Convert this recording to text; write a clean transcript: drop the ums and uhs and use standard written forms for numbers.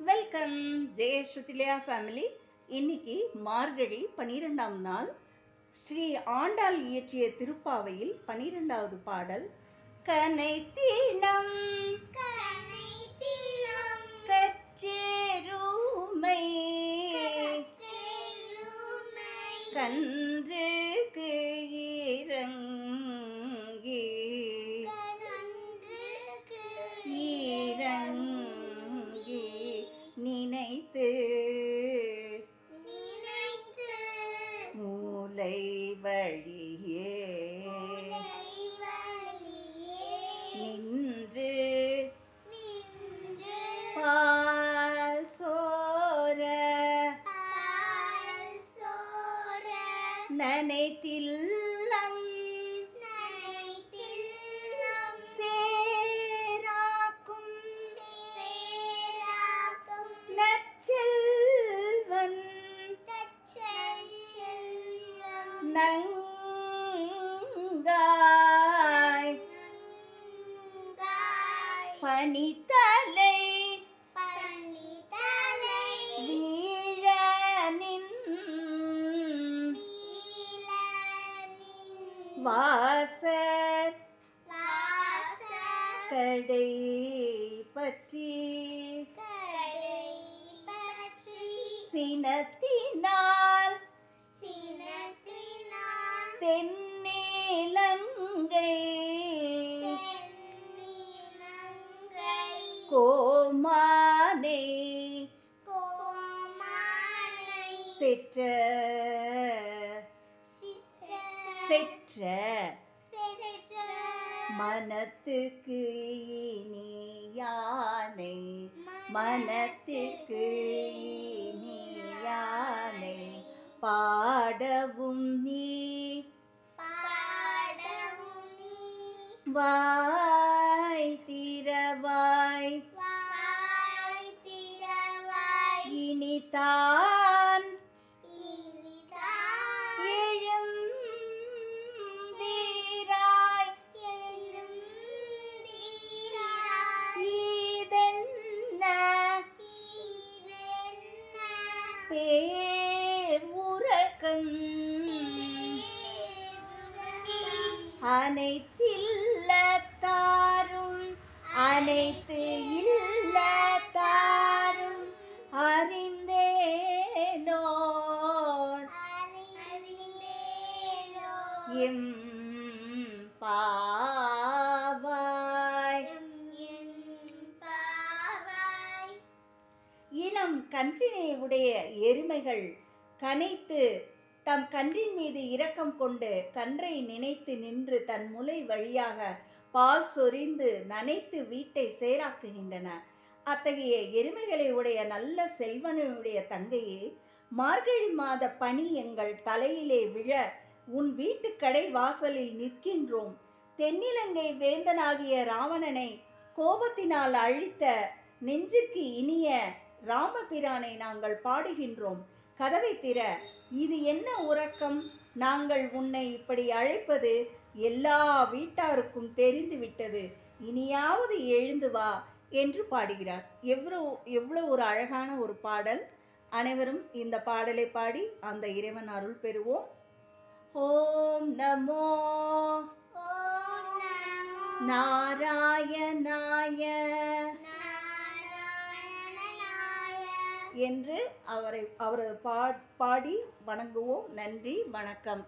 Welcome ஜெய Shruthilaya family. இன்னைக்கு மார்கழி 12ஆம் நாள். ஸ்ரீ ஆண்டாள் இயற்றிய திருப்பாவையில் 12வது பாடல். கனைத்திலம் கற்றேருமை கன்றுக்கு இறங்கி நினைத்து மூலை வழியே நின்று பால் சோர நனைத்தில்லம் சேராக்கும் நற்செல்வன் நங்காய் பனித்தலை வீழ நின் வாசற் கடை பற்றி சினத்தினால் தென்னிலங்கை கோமானை செற்ற மனத்துக்கு இனியானை மனத்துக்கு இனியானை பாடவும் நீ வாய் திறவாய் இனிதான் எழுந்தீராய் இதென்ன பேருறக்கம் அனைத்தில்லத்தாரும் அனைத்து இல்லத்தாரும் அறிந்தேனோர் எம் பாவாய். இளம் கன்றினை உடைய எருமைகள் கனைத்து தம் கன்றின் மீது இரக்கம் கொண்டு கன்றை நினைத்து நின்று தன் முலை வழியாக பால் சொரிந்து நனைத்து வீட்டை சேராக்குகின்றன. அத்தகைய எருமைகளை உடைய நல்ல செல்வனுடைய தங்கையே, மார்கழி மாத பனி எங்கள் தலையிலே விழ உன் வீட்டு கடை வாசலில் நிற்கின்றோம். தென்னிலங்கை வேந்தனாகிய ராவணனை கோபத்தினால் அழித்த நெஞ்சிற்கு இனிய ராமபிரானை நாங்கள் பாடுகின்றோம். கதவை திற, இது என்ன உறக்கம்? நாங்கள் உன்னை இப்படி அழைப்பது எல்லா வீட்டாருக்கும் தெரிந்து விட்டது. இனியாவது எழுந்து வா என்று பாடுகிறார். எவ்வளவு ஒரு அழகான ஒரு பாடல். அனைவரும் இந்த பாடலை பாடி அந்த இறைவன் அருள் பெறுவோம். ஓம் நமோ நாராயணாய என்று அவரை பாடி வணங்குவோம். நன்றி, வணக்கம்.